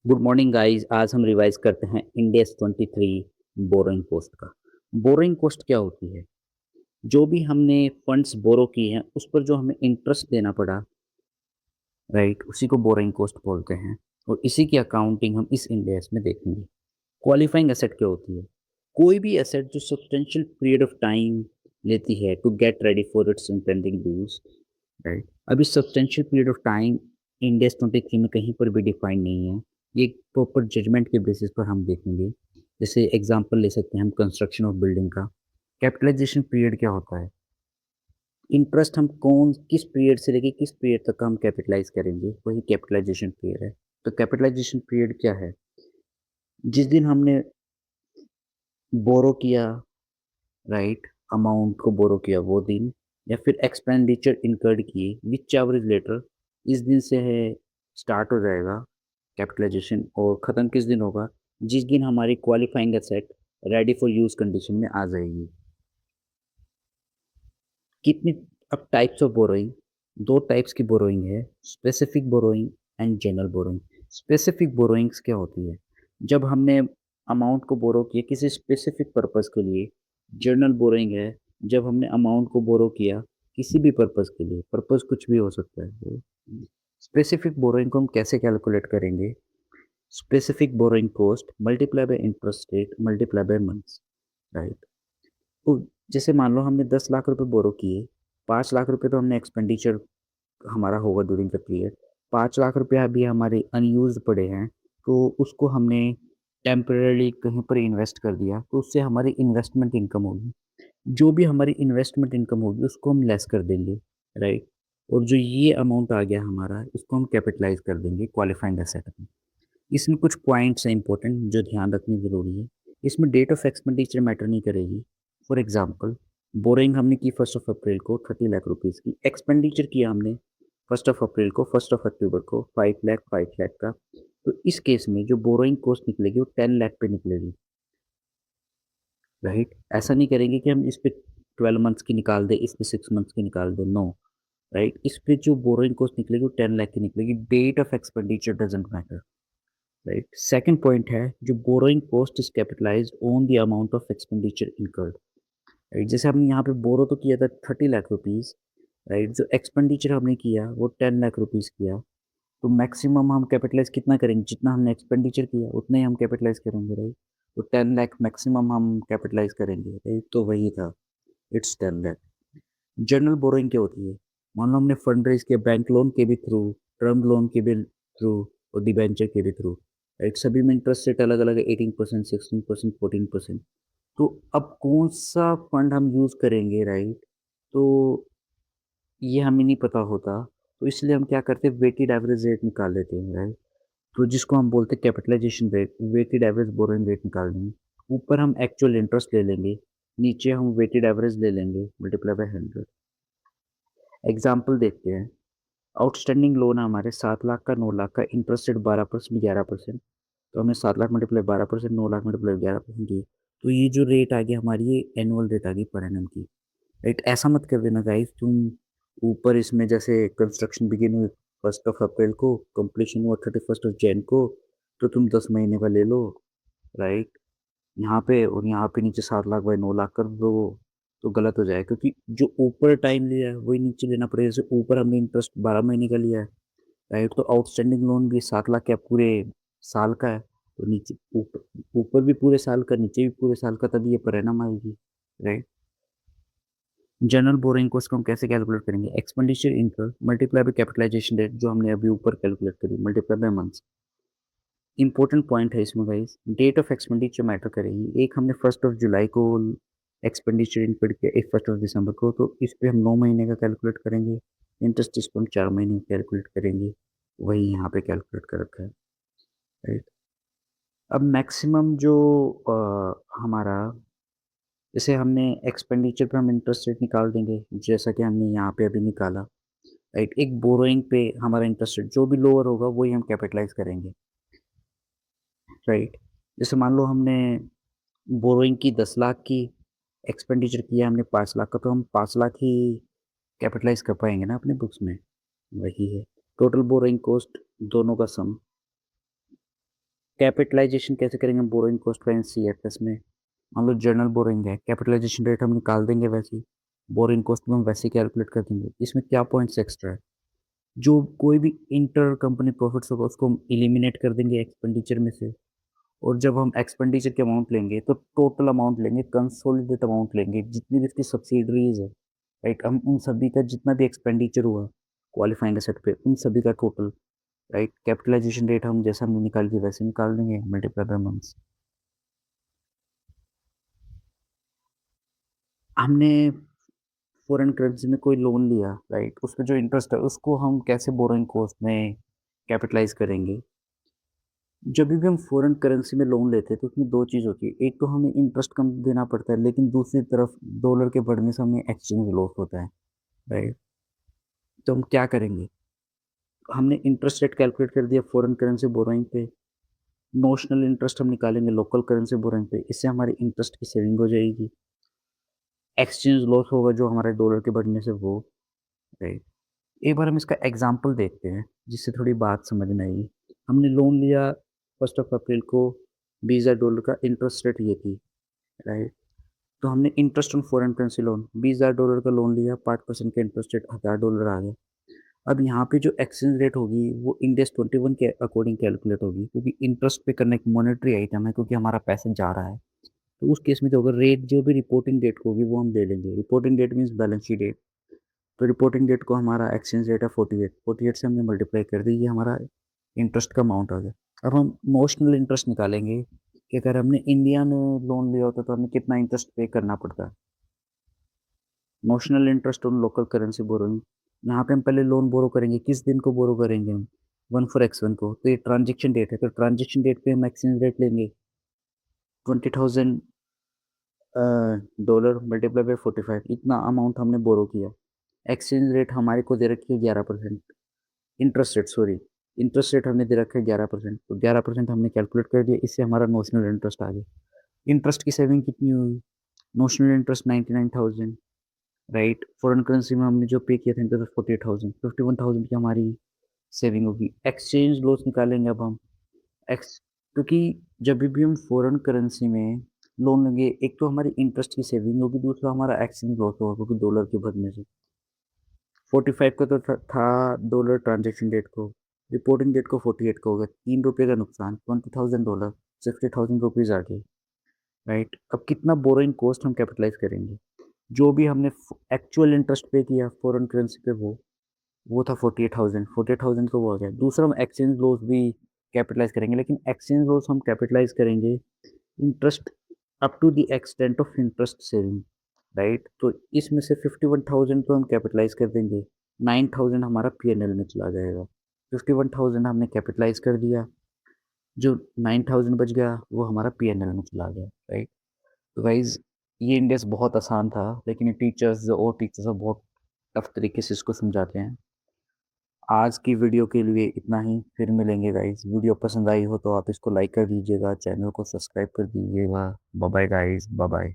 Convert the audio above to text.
Good morning guys. आज हम revise करते हैं इंडेक्स 23 बोरोइंग कॉस्ट का। बोरोइंग कॉस्ट क्या होती है? जो भी हमने फंड्स बोरो किए हैं उस पर जो हमें इंटरेस्ट देना पड़ा, राइट, उसी को बोरोइंग कॉस्ट बोलते हैं। और इसी की अकाउंटिंग हम इस इंडेक्स में देखेंगे। क्वालिफाइंग एसेट क्या होती है? कोई भी एसेट जो सब्सटेंशियल पीरियड ऑफ टाइम लेती है to get ready for its impending use, right. अभी substantial period of time index 23 में कहीं पर भी डिफाइन नहीं है। ये एक प्रॉपर जजमेंट के बेसिस पर हम देखेंगे। जैसे एग्जांपल ले सकते हैं हम कंस्ट्रक्शन ऑफ बिल्डिंग का। कैपिटलाइजेशन पीरियड क्या होता है? इंटरेस्ट हम कौन किस पीरियड से लेके किस पीरियड तक हम कैपिटलाइज करेंगे, वही कैपिटलाइजेशन पीरियड है। तो कैपिटलाइजेशन पीरियड क्या है? जिस दिन हमने बोरो किया, राइट, अमाउंट को बोरो किया वो दिन, या फिर एक्सपेंडिचर इनकर्ड किए विच एवर इज लेटर, इस दिन से है स्टार्ट हो जाएगा कैपिटलाइजेशन। और ख़त्म किस दिन होगा? जिस दिन हमारी qualifying asset ready for use condition में आ जाएगी। कितनी? अब टाइप्स ऑफ बोरोइंग, दो टाइप्स की बोरोइंग है, specific borrowing and general borrowing. Specific borrowings क्या होती है? जब हमने अमाउंट को बोरो किया किसी स्पेसिफिक पर्पस के लिए। जनरल बोरोइंग है जब हमने अमाउंट को बोरो किया किसी भी पर्पस के लिए, पर्पस कुछ भी हो सकता है। स्पेसिफिक बोरोइंग को हम कैसे कैलकुलेट करेंगे? Specific borrowing cost multiply by interest rate multiply by months, right. तो जैसे मान लो हमने 10 लाख रुपए बोरो किए, 5 लाख रुपए तो हमने एक्सपेंडिचर हमारा होगा ड्यूरिंग द पीरियड। 5 लाख रुपए अभी हमारे अनयूज्ड पड़े हैं, तो उसको हमने टेम्परेरी कहीं पर इन्वेस्ट कर दिया, तो उससे हमारी इन्वेस्टमेंट इनकम होगी। जो भी हमारी इन्वेस्टमेंट इनकम होगी उसको हम लेस कर देंगे, राइट। और जो ये अमाउंट आ गया हमारा, इसको हम कैपिटलाइज़ कर देंगे क्वालिफाइंग एसेट में। इसमें कुछ पॉइंट्स हैं इंपॉर्टेंट जो ध्यान रखने ज़रूरी है। इसमें डेट ऑफ एक्सपेंडिचर मैटर नहीं करेगी। फॉर एग्जांपल, बोरिंग हमने की 1 अप्रैल को 30 लाख रुपीज़ की, एक्सपेंडिचर किया हमने 1 अप्रैल को, 1 अक्टूबर को 5 लाख 5 लाख का। तो इस केस में जो बोरोइंग कॉस्ट निकलेगी वो 10 लाख पे निकलेगी, राइट। ऐसा नहीं करेंगे कि हम इस पे 12 मंथ्स की निकाल दें, इस पे 6 मंथ्स की निकाल दें, नो, राइट। इस पे जो बोरोइंग कॉस्ट निकलेगी वो 10 लाख की निकलेगी। Date of expenditure doesn't matter, right. Second point है जो borrowing cost is capitalized on the amount of expenditure incurred, right. जैसे हमने यहाँ पे बोरो तो किया था 30 लाख रुपीज़, राइट। जो एक्सपेंडिचर हमने किया वो 10 लाख रुपीज़ किया। तो मैक्सिमम हम कैपिटलाइज कितना करेंगे? जितना हमने एक्सपेंडिचर किया उतना ही हम कैपिटलाइज करेंगे, राइट। तो 10 लाख मैक्सिमम हम कैपिटलाइज करेंगे, राइट। तो वही था, इट्स 10 लाख। जनरल बोरोइंग क्या होती है? मान लो हमने फंड रेज किया बैंक लोन के भी थ्रू, टर्म लोन के भी थ्रू, और डिबेंचर के भी थ्रू, राइट। सभी में इंटरेस्ट रेट अलग अलग है, 18%, 16%, 14%। तो अब कौन सा फंड हम यूज़ करेंगे, राइट? तो ये हमें नहीं पता होता, तो इसलिए हम क्या करते हैं, वेटेड एवरेज रेट निकाल लेते हैं, राइट। तो जिसको हम बोलते हैं capitalization rate, weighted average borrowing rate निकाल लेंगे। ऊपर हम एक्चुअल इंटरेस्ट ले लेंगे, नीचे हम वेटेड एवरेज ले लेंगे मल्टीप्लाई बाय 100। एग्जाम्पल देखते हैं। आउटस्टैंडिंग लोन है हमारे 7 लाख का, 9 लाख का, इंटरेस्ट रेट 12%, 11%। तो हमें 7 लाख मल्टीप्लाई 12%, 9 लाख मल्टीप्लाई 11% दिए। तो ये जो रेट आ गई हमारी, ये एनुअल रेट आ गई पर एनम की, राइट। ऐसा मत कर देना गाइस तुम। ऊपर इसमें जैसे कंस्ट्रक्शन बिगिन हुई 1 अप्रैल को, कंप्लीशन हुआ 31 जैन को, तो तुम 10 महीने का ले लो, राइट। यहाँ पे और यहाँ पे नीचे 7 लाख बाई 9 लाख कर दो, तो गलत हो जाएगा, क्योंकि जो ऊपर टाइम लिया है वही नीचे लेना पड़ेगा। जैसे ऊपर हमने इंटरेस्ट 12 महीने का लिया है, राइट। तो आउटस्टैंडिंग लोन भी 7 लाख क्या पूरे साल का है, तो नीचे ऊपर ऊपर भी पूरे साल का, नीचे भी पूरे साल का, तभी ये पर एनम आएगी, राइट। जनरल बोरिंग को हम कैसे कैलकुलेट करेंगे? Expenditure income multiply by capitalization rate, जो हमने अभी ऊपर कैलकुलेट करी, multiply by months. Important point है इसमें guys, date of expenditure matter करेगी। एक हमने 1 जुलाई को एक्सपेंडिचर इनकर्ड किया, एक 1 दिसंबर को, तो इस पे हम 9 महीने का कैलकुलेट करेंगे। इंटरेस्ट इस पर हम 4 महीने कैलकुलेट करेंगे, वही यहाँ पे कैलकुलेट कर रखा है, राइट। अब मैक्सिमम जो हमारा, जैसे हमने एक्सपेंडिचर पे हम इंटरेस्ट रेट निकाल देंगे, जैसा कि हमने यहाँ पे अभी निकाला, राइट। एक बोरोइंग पे हमारा इंटरेस्ट रेट जो भी लोअर होगा वही हम कैपिटलाइज करेंगे, राइट। जैसे मान लो हमने बोरोइंग की 10 लाख की, एक्सपेंडिचर किया हमने 5 लाख का, तो हम 5 लाख ही कैपिटलाइज कर पाएंगे ना अपने बुक्स में, वही है टोटल बोरोइंग कॉस्ट, दोनों का सम। कैपिटलाइजेशन कैसे करेंगे बोरोइंग कॉस्ट का सीएफएस में? मान लो जनरल बोरोइंग है, कैपिटलाइजेशन रेट हम निकाल देंगे वैसे ही, बोरोइंग कॉस्ट भी हम वैसे ही कैलकुलेट कर देंगे। इसमें क्या पॉइंट्स एक्स्ट्रा है? जो कोई भी इंटर कंपनी प्रॉफिट्स होगा उसको हम एलिमिनेट कर देंगे एक्सपेंडिचर में से। और जब हम एक्सपेंडिचर के अमाउंट लेंगे तो टोटल अमाउंट लेंगे, कंसोलिडेट अमाउंट लेंगे, जितनी भी इसकी सब्सिडरीज है, राइट, हम उन सभी का जितना भी एक्सपेंडिचर हुआ क्वालिफाइंग एसेट पे, उन सभी का टोटल, राइट, कैपिटलाइजेशन रेट हम जैसा हमने निकाल दिया वैसे निकाल देंगे, मल्टीप्लाई बाय मंथ्स। हमने फॉरेन करेंसी में कोई लोन लिया, राइट, उस पर जो इंटरेस्ट है उसको हम कैसे बोरोइंग कॉस्ट में कैपिटलाइज करेंगे? जब भी हम फॉरेन करेंसी में लोन लेते हैं तो उसमें दो चीज़ होती है, एक तो हमें इंटरेस्ट कम देना पड़ता है, लेकिन दूसरी तरफ डॉलर के बढ़ने से हमें एक्सचेंज लॉस होता है, राइट। तो हम क्या करेंगे? हमने इंटरेस्ट रेट कैलकुलेट कर दिया फॉरेन करेंसी बोरोइंग पे, नोशनल इंटरेस्ट हम निकालेंगे लोकल करेंसी बोरोइंग पे, इससे हमारी इंटरेस्ट की सेविंग हो जाएगी। एक्सचेंज लॉस होगा जो हमारे डॉलर के बढ़ने से, वो, राइट। एक बार हम इसका एग्जांपल देखते हैं जिससे थोड़ी बात समझ में आएगी। हमने लोन लिया 1 अप्रैल को, $20,000 का इंटरेस्ट रेट ये थी, राइट। तो हमने interest on foreign currency loan $20,000 का लोन लिया, 5% का इंटरेस्ट रेट $1,000 आ गया। अब यहाँ पे जो एक्सचेंज रेट होगी वो इंडेक्स 21 के अकॉर्डिंग कैलकुलेट होगी, क्योंकि इंटरेस्ट पे करना एक मॉनेटरी आइटम है, क्योंकि हमारा पैसा जा रहा है। तो उस केस में जो होगा, रेट जो भी रिपोर्टिंग डेट को होगी वो हम ले लेंगे। Reporting date means balance sheet date. तो रिपोर्टिंग डेट को हमारा एक्सचेंज रेट है 48 से हमने मल्टीप्लाई कर दी, ये हमारा इंटरेस्ट का अमाउंट आ गया। अब हम नोशनल इंटरेस्ट निकालेंगे कि अगर हमने इंडिया में लोन लिया होता तो हमें कितना इंटरेस्ट पे करना पड़ता। Notional interest on local currency borrowing, यहाँ पे हम पहले लोन बोरो करेंगे, किस दिन को बोरो करेंगे हम? 1/4/X1 को। तो ये ट्रांजेक्शन डेट है, तो ट्रांजेक्शन डेट पे हम एक्सचेंज रेट लेंगे 20,000 डॉलर मल्टीप्लाई बाई 45, इतना अमाउंट हमने बोरो किया। एक्सचेंज रेट हमारे को दे रखी है 11%, interest rate, sorry, interest rate हमने दे रखा है 11%, तो 11% हमने कैलकुलेट कर दिया, इससे हमारा नोशनल इंटरेस्ट आ गया। इंटरेस्ट की सेविंग कितनी हुई? Notional interest 99,000, right. Foreign currency में हमने जो पे किया था इंटरेस्ट 48,000, 51,000 की हमारी सेविंग होगी। एक्सचेंज लॉस निकालेंगे अब हम, एक्स क्योंकि जब भी हम फॉरेन करेंसी में लोन लेंगे, एक तो हमारी इंटरेस्ट की सेविंग होगी, दूसरा हमारा एक्सचेंज लॉस होगा क्योंकि डॉलर के बढ़ने से। 45 का तो था डॉलर ट्रांजेक्शन डेट को, रिपोर्टिंग डेट को 48 का होगा, ₹3 का नुकसान, $20,000, ₹60,000 आ गए, राइट। अब कितना बोरोइंग कॉस्ट हम कैपिटलाइज करेंगे? जो भी हमने एक्चुअल इंटरेस्ट पे किया फॉरेन करेंसी पे, वो था 48,000, 48,000 तो वो आ गया। दूसरा हम एक्सचेंज लॉस भी कैपिटलाइज करेंगे, लेकिन एक्सचेंज लॉस हम कैपिटलाइज करेंगे interest up to the extent of interest saving, right. तो इसमें से 51,000 तो हम कैपिटलाइज कर देंगे, 9,000 हमारा पीएनएल में चला जाएगा। 51,000 हमने कैपिटलाइज कर दिया, जो 9,000 बच गया वो हमारा पीएनएल में चला गया, राइट। तो गाइज, ये इंडेक्स बहुत आसान था, लेकिन टीचर्स और टीचर्स बहुत टफ तरीके से इसको समझाते हैं। आज की वीडियो के लिए इतना ही, फिर मिलेंगे गाइज। वीडियो पसंद आई हो तो आप इसको लाइक कर दीजिएगा, चैनल को सब्सक्राइब कर दीजिएगा। Bye bye guys, bye bye.